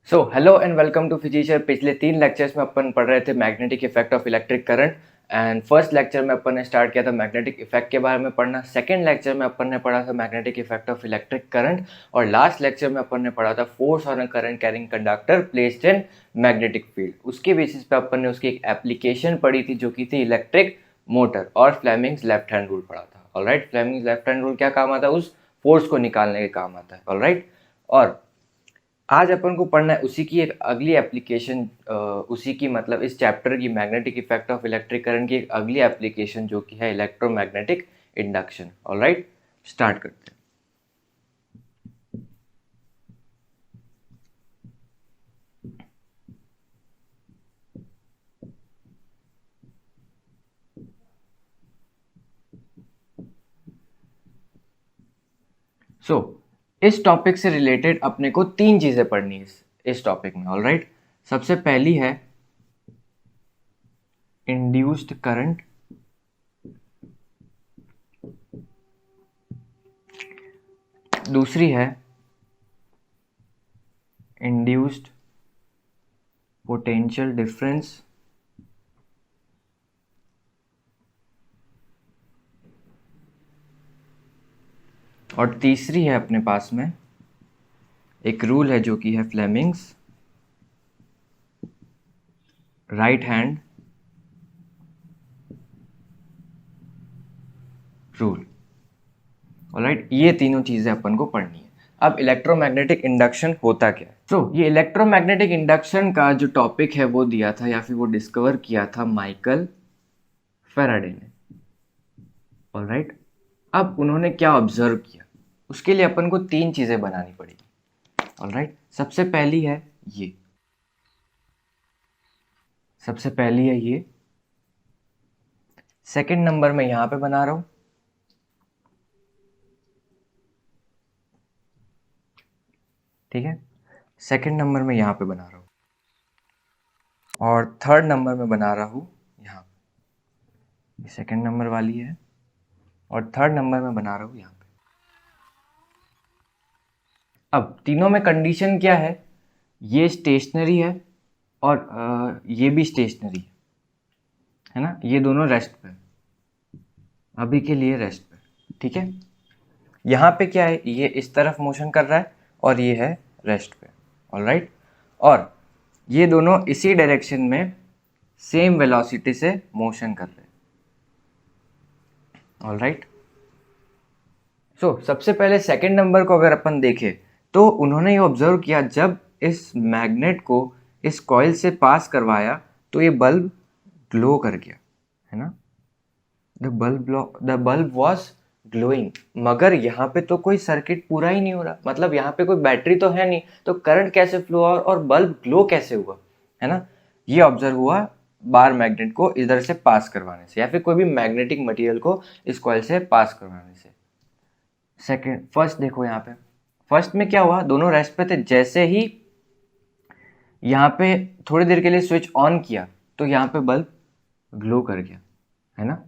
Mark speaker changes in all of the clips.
Speaker 1: So hello and welcome to Physicier. पिछले 3 lectures में अपन पढ़ रहे थे magnetic effect of electric current. And first lecture में अपन ने स्टार्ट किया था मैग्नेटिक इफेक्ट के बारे में पढ़ना। सेकंड लेक्चर में अपन ने पढ़ा था magnetic effect of electric current. और लास्ट लेक्चर में अपन ने पढ़ा था force on a current carrying conductor placed in magnetic field. उसके बेसिस पे अपन ने उसकी एक एप्लीकेशन पढ़ी थी जो कि थी इलेक्ट्रिक मोटर, और फ्लेमिंग्स लेफ्ट हैंड रूल पढ़ा था। Alright, Fleming's left hand rule क्या काम आता है? उस फोर्स को निकालने के काम आता है। ऑलराइट, और आज अपन को पढ़ना है उसी की एक अगली एप्लीकेशन, उसी की मतलब इस चैप्टर की magnetic effect of electric current की एक अगली एप्लीकेशन जो कि है इलेक्ट्रोमैग्नेटिक इंडक्शन। ऑलराइट, स्टार्ट करते हैं। सो इस टॉपिक से रिलेटेड अपने को 3 चीजें पढ़नी है इस टॉपिक में। ऑलराइट, सबसे पहली है इंड्यूस्ड करंट, दूसरी है इंड्यूस्ड पोटेंशियल डिफरेंस, और तीसरी है अपने पास में एक रूल है जो कि है Fleming's right hand rule. Alright, ये तीनों चीजें अपन को पढ़नी है। अब इलेक्ट्रोमैग्नेटिक इंडक्शन होता क्या है? तो ये इलेक्ट्रोमैग्नेटिक इंडक्शन का जो टॉपिक है वो दिया था या फिर वो डिस्कवर किया था माइकल फैराडे ने। ऑलराइट, अब उन्होंने क्या ऑब्जर्व किया, उसके लिए अपन को 3 चीजें बनानी पड़ेगी। ऑलराइट, सबसे पहली है ये, सबसे पहली है ये, सेकंड नंबर में यहां पे बना रहा हूं, ठीक है, सेकंड नंबर में यहां पे बना रहा हूं, और थर्ड नंबर में बना रहा हूं यहां पे। ये सेकंड नंबर वाली है और थर्ड नंबर में बना रहा हूं यहां पे। अब तीनों में कंडीशन क्या है? ये स्टेशनरी है और ये भी स्टेशनरी है ना, ये दोनों रेस्ट पे, अभी के लिए रेस्ट पे, ठीक है। यहाँ पे क्या है, ये इस तरफ मोशन कर रहा है और ये है रेस्ट पे। ऑलराइट, और ये दोनों इसी डायरेक्शन में सेम वेलोसिटी से मोशन कर रहे हैं। ऑलराइट, सो सबसे पहले सेकंड नंबर को अगर अपन देखें तो उन्होंने ये ऑब्जर्व किया, जब इस मैग्नेट को इस कॉइल से पास करवाया तो ये बल्ब ग्लो कर गया, है ना। द बल्ब वॉज ग्लोइंग, मगर यहाँ पे तो कोई सर्किट पूरा ही नहीं हो रहा, मतलब यहाँ पे कोई बैटरी तो है नहीं, तो करंट कैसे फ्लो हुआ और बल्ब ग्लो कैसे हुआ, है ना। ये ऑब्जर्व हुआ बार मैग्नेट को इधर से पास करवाने से, या फिर कोई भी मैग्नेटिक मटेरियल को इस कॉइल से पास करवाने से। सेकंड, फर्स्ट देखो यहाँ पे, फर्स्ट में क्या हुआ, दोनों रेस्ट पे थे। जैसे ही यहाँ पे थोड़ी देर के लिए स्विच ऑन किया तो यहाँ पे बल्ब ग्लो कर गया, है ना।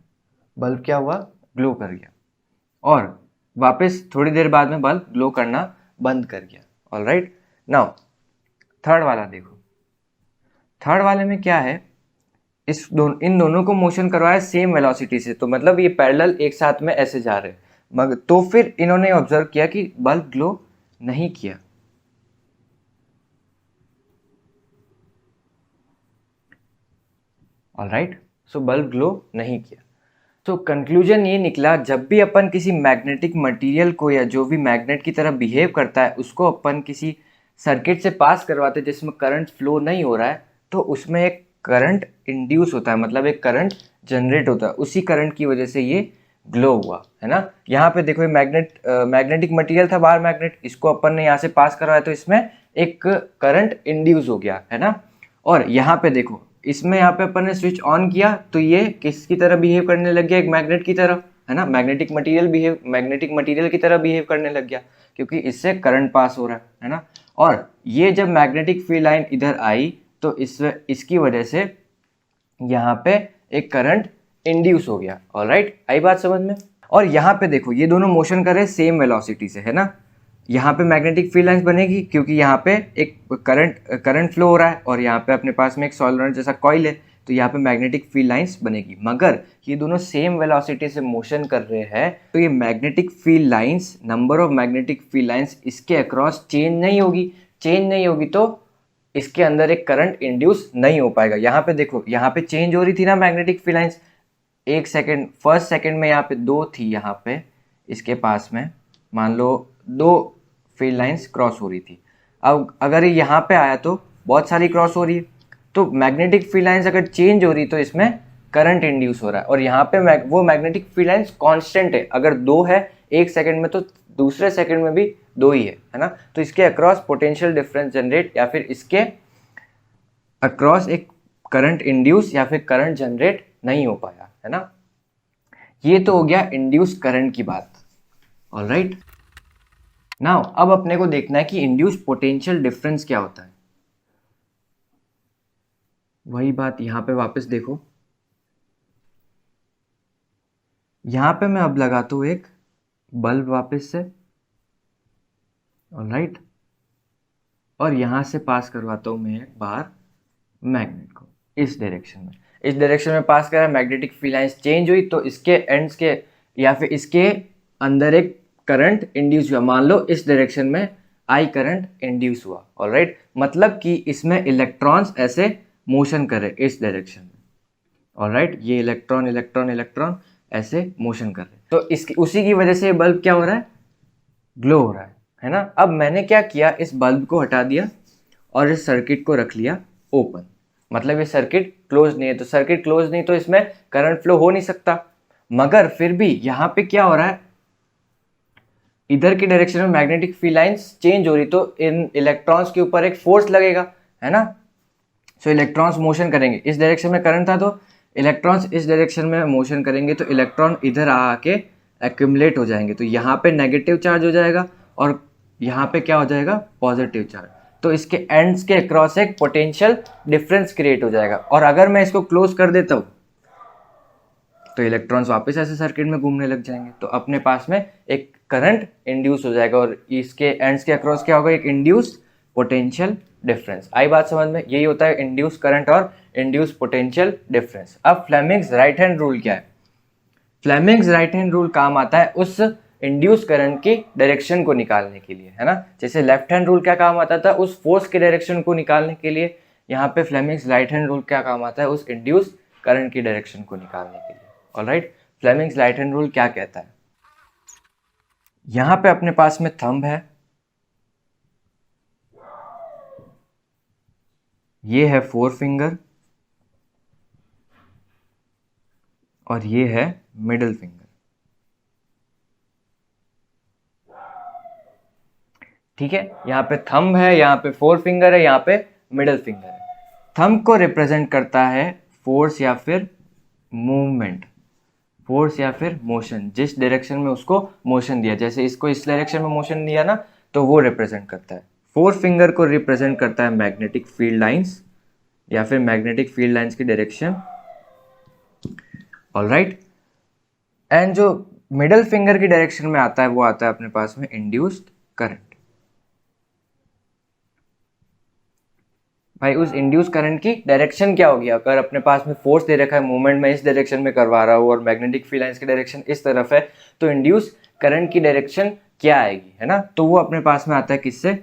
Speaker 1: बल्ब क्या हुआ, ग्लो कर गया, और वापस थोड़ी देर बाद में बल्ब ग्लो करना बंद कर गया। ऑलराइट, नाउ थर्ड वाला देखो, थर्ड वाले में क्या है, इन दोनों को मोशन करवाया सेम वेलोसिटी से, तो मतलब ये पैरेलल एक साथ में ऐसे जा रहे हैं, मगर तो फिर इन्होंने ऑब्जर्व किया कि बल्ब ग्लो नहीं किया। ऑलराइट, सो बल्ब ग्लो नहीं किया। तो कंक्लूजन ये निकला, जब भी अपन किसी मैग्नेटिक मटेरियल को या जो भी मैग्नेट की तरह बिहेव करता है उसको अपन किसी सर्किट से पास करवाते हैं जिसमें करंट फ्लो नहीं हो रहा है, तो उसमें एक करंट इंड्यूस होता है, मतलब एक करंट जनरेट होता है। उसी करंट की वजह से ये ग्लो हुआ, है ना। यहाँ पे देखो, ये मैग्नेटिक मटेरियल था बाहर मैग्नेट, इसको अपन ने यहाँ से पास करवाया तो इसमें एक करंट इंड्यूस हो गया, है ना। और यहाँ पे देखो, इसमें यहाँ पे अपन ने स्विच ऑन किया तो ये किसकी तरह बिहेव करने लग गया, एक मैग्नेट की तरह, है ना। मैग्नेटिक मटेरियल की तरह बिहेव करने लग गया, क्योंकि इससे करंट पास हो रहा है ना। और ये जब मैग्नेटिक फील्ड लाइन इधर आई तो इसकी वजह से यहाँ पे एक करंट इंड्यूस हो गया। ऑलराइट, आई बात समझ में। और यहाँ पे देखो, ये दोनों मोशन कर रहे हैं सेम वेलोसिटी से, है ना। यहाँ पे मैग्नेटिक फील्ड लाइंस बनेगी क्योंकि यहाँ पे एक करंट फ्लो हो रहा है और यहाँ पे अपने पास में एक सॉलोनॉइड जैसा कॉइल है, तो यहाँ पे मैग्नेटिक फील्ड लाइंस बनेगी। मगर ये दोनों सेम वेलोसिटी से मोशन कर रहे हैं, तो ये magnetic field lines, number of magnetic field lines इसके अक्रॉस चेंज नहीं होगी। चेंज नहीं होगी तो इसके अंदर एक करंट इंड्यूस नहीं हो पाएगा। यहाँ पे देखो, यहाँ पे चेंज हो रही थी ना मैग्नेटिक फील्ड लाइंस, एक सेकेंड, फर्स्ट सेकेंड में यहाँ पे 2 थी, यहाँ पे इसके पास में मान लो 2 फील्ड लाइंस क्रॉस हो रही थी। अब अगर ये यहाँ पे आया तो बहुत सारी क्रॉस हो रही है, तो मैग्नेटिक फील्ड लाइंस अगर चेंज हो रही तो इसमें करंट इंड्यूस हो रहा है। और यहाँ पे वो मैग्नेटिक फील्ड लाइंस कांस्टेंट है, अगर 2 है एक सेकंड में तो दूसरे सेकंड में भी 2 ही है ना। तो इसके अक्रॉस पोटेंशियल डिफरेंस जनरेट या फिर इसके अक्रॉस एक करंट इंड्यूस या फिर करंट जनरेट नहीं हो पाया, है ना। ये तो हो गया इंड्यूस करंट की बात। ऑलराइट, नाउ अब अपने को देखना है कि इंड्यूस पोटेंशियल डिफरेंस क्या होता है। वही बात यहां पे वापस देखो, यहां पे मैं अब लगाता हूं एक बल्ब वापस से, ऑलराइट, और यहां से पास करवाता हूं मैं बाहर मैग्नेट को इस डायरेक्शन में पास करा, मैग्नेटिक फील्ड लाइंस चेंज हुई तो इसके एंड्स के या फिर इसके अंदर एक करंट इंड्यूस हुआ। मान लो इस डायरेक्शन में आई करंट इंड्यूस हुआ, ऑलराइट, मतलब कि इसमें इलेक्ट्रॉन्स ऐसे मोशन करे इस डायरेक्शन में, ऑलराइट, ये इलेक्ट्रॉन इलेक्ट्रॉन इलेक्ट्रॉन ऐसे मोशन कर रहे, तो इसकी उसी की वजह से बल्ब क्या हो रहा है, ग्लो हो रहा है ना। अब मैंने क्या किया, इस बल्ब को हटा दिया और इस सर्किट को रख लिया ओपन, मतलब ये सर्किट क्लोज नहीं है, तो सर्किट क्लोज नहीं तो इसमें करंट फ्लो हो नहीं सकता। मगर फिर भी यहाँ पे क्या हो रहा है, इधर की डायरेक्शन में मैग्नेटिक फील्ड लाइंस चेंज हो रही, तो इन इलेक्ट्रॉन्स के ऊपर एक फोर्स लगेगा, है ना। सो इलेक्ट्रॉन्स मोशन करेंगे, इस डायरेक्शन में करंट था तो इलेक्ट्रॉन्स इस डायरेक्शन में मोशन करेंगे, तो इलेक्ट्रॉन इधर आके एक्यूमुलेट हो जाएंगे, तो यहाँ पे नेगेटिव चार्ज हो जाएगा और यहाँ पे क्या हो जाएगा, पॉजिटिव चार्ज। तो इसके एंड्स के अक्रॉस एक पोटेंशियल डिफरेंस क्रिएट हो जाएगा। और अगर मैं इसको क्लोज कर देता हूँ तो इलेक्ट्रॉन्स वापस ऐसे सर्किट में घूमने लग जाएंगे, तो अपने पास में एक करंट इंड्यूस हो जाएगा और इसके एंड्स के अक्रॉस क्या होगा, एक इंड्यूस पोटेंशियल डिफरेंस। आई बात समझ में, यही होता है इंड्यूस करंट और इंड्यूस पोटेंशियल डिफरेंस। अब फ्लेमिंग्स राइट हैंड रूल क्या है, फ्लेमिंग्स राइट हैंड रूल काम आता है उस इंड्यूस करंट की डायरेक्शन को निकालने के लिए, है ना। जैसे लेफ्ट हैंड रूल क्या काम आता था, उस फोर्स की डायरेक्शन को निकालने के लिए, यहाँ पे फ्लेमिंग्स राइट हैंड रूल क्या काम आता है, उस इंड्यूस करंट की डायरेक्शन को निकालने के लिए। Alright, Fleming's right hand rule क्या कहता है, यहाँ पे अपने पास में थंब है, ये है 4 फिंगर और ये है मिडिल फिंगर। ठीक है, यहाँ पे थंब है, यहाँ पे 4 फिंगर है, यहाँ पे मिडिल फिंगर है। थंब को रिप्रेजेंट करता है फोर्स या फिर मूवमेंट, फोर्स या फिर मोशन, जिस डायरेक्शन में उसको मोशन दिया, जैसे इसको इस डायरेक्शन में मोशन दिया ना, तो वो रिप्रेजेंट करता है। 4 फिंगर को रिप्रेजेंट करता है मैग्नेटिक फील्ड लाइंस या फिर मैग्नेटिक फील्ड लाइंस की डायरेक्शन, ऑलराइट। एंड जो मिडिल फिंगर की डायरेक्शन में आता है वो आता है अपने पास में इंड्यूस्ड करंट। भाई उस इंड्यूस करंट की डायरेक्शन क्या होगी, अगर अपने पास में फोर्स दे रखा है, मूवमेंट में इस डायरेक्शन में करवा रहा हूँ और मैग्नेटिक फील्ड लाइंस की डायरेक्शन इस तरफ है, तो इंड्यूस करंट की डायरेक्शन क्या आएगी, है ना। तो वो अपने पास में आता है किससे,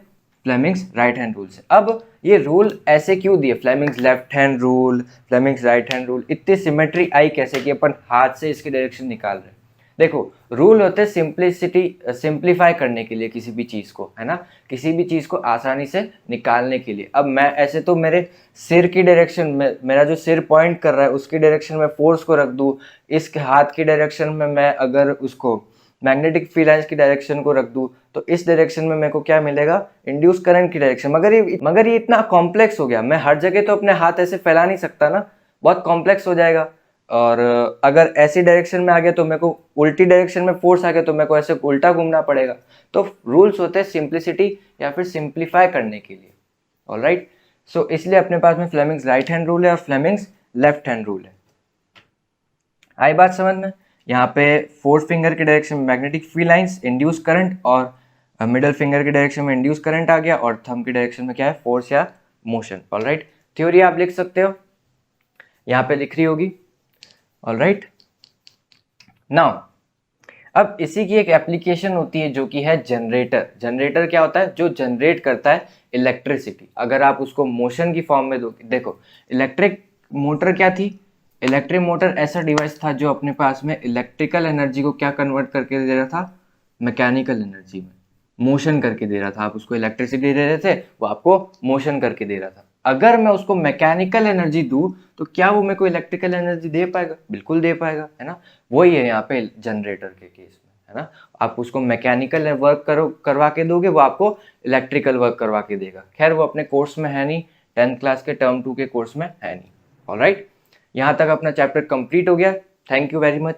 Speaker 1: फ्लेमिंग्स राइट हैंड रूल से। अब ये रूल ऐसे क्यों दिए, Fleming's left hand rule, Fleming's right hand rule, इतनी सिमेट्री आई कैसे कि अपन हाथ से इसकी डायरेक्शन निकाल रहे हैं। देखो रूल होते हैं सिंप्लिसिटी, सिंप्लीफाई करने के लिए किसी भी चीज़ को, है ना, किसी भी चीज़ को आसानी से निकालने के लिए। अब मैं ऐसे तो मेरे सिर की डायरेक्शन में, मेरा जो सिर पॉइंट कर रहा है उसकी डायरेक्शन में फोर्स को रख दूँ, इसके हाथ की डायरेक्शन में मैं अगर उसको मैग्नेटिक फील्ड लाइंस की डायरेक्शन को रख दूँ, तो इस डायरेक्शन में मेरे को क्या मिलेगा, इंड्यूस करंट की डायरेक्शन। मगर ये इतना कॉम्प्लेक्स हो गया, मैं हर जगह तो अपने हाथ ऐसे फैला नहीं सकता ना, बहुत कॉम्प्लेक्स हो जाएगा। और अगर ऐसी डायरेक्शन में आ गया तो मेरे को उल्टी डायरेक्शन में फोर्स आ गया तो मेरे को ऐसे उल्टा घूमना पड़ेगा। तो रूल्स होते हैं सिंप्लिसिटी या फिर सिंप्लीफाई करने के लिए, ऑलराइट। सो इसलिए अपने पास में फ्लेमिंग्स राइट हैंड रूल है और फ्लेमिंग्स लेफ्ट हैंड रूल है। आई बात समझ में, यहाँ पे 4 फिंगर के डायरेक्शन में magnetic field lines, induce current और मिडल फिंगर की डायरेक्शन में इंड्यूस करंट आ गया और थंब की डायरेक्शन में क्या है, फोर्स या मोशन। ऑलराइट, थ्योरी आप लिख सकते हो, यहाँ पे लिख रही होगी। ऑलराइट, नाउ अब इसी की एक एप्लीकेशन होती है जो कि है जनरेटर। जनरेटर क्या होता है, जो जनरेट करता है इलेक्ट्रिसिटी। अगर आप उसको मोशन की फॉर्म में दो, देखो इलेक्ट्रिक मोटर क्या थी, इलेक्ट्रिक मोटर ऐसा डिवाइस था जो अपने पास में इलेक्ट्रिकल एनर्जी को क्या कन्वर्ट करके दे रहा था, मैकेनिकल एनर्जी में, मोशन करके दे रहा था। आप उसको इलेक्ट्रिसिटी दे रहे थे, वो आपको मोशन करके दे रहा था। अगर मैं उसको मैकेनिकल एनर्जी दूं तो क्या वो मेरे को इलेक्ट्रिकल एनर्जी दे पाएगा, बिल्कुल दे पाएगा, है ना। वही है यहाँ पे जनरेटर के केस में, है ना। आप उसको मैकेनिकल वर्क करवा के दोगे, वो आपको इलेक्ट्रिकल वर्क करवा के देगा। खैर वो अपने कोर्स में है नहीं, 10th क्लास के टर्म 2 के कोर्स में है नहीं। ऑलराइट, यहाँ तक अपना चैप्टर कंप्लीट हो गया। Thank you very much.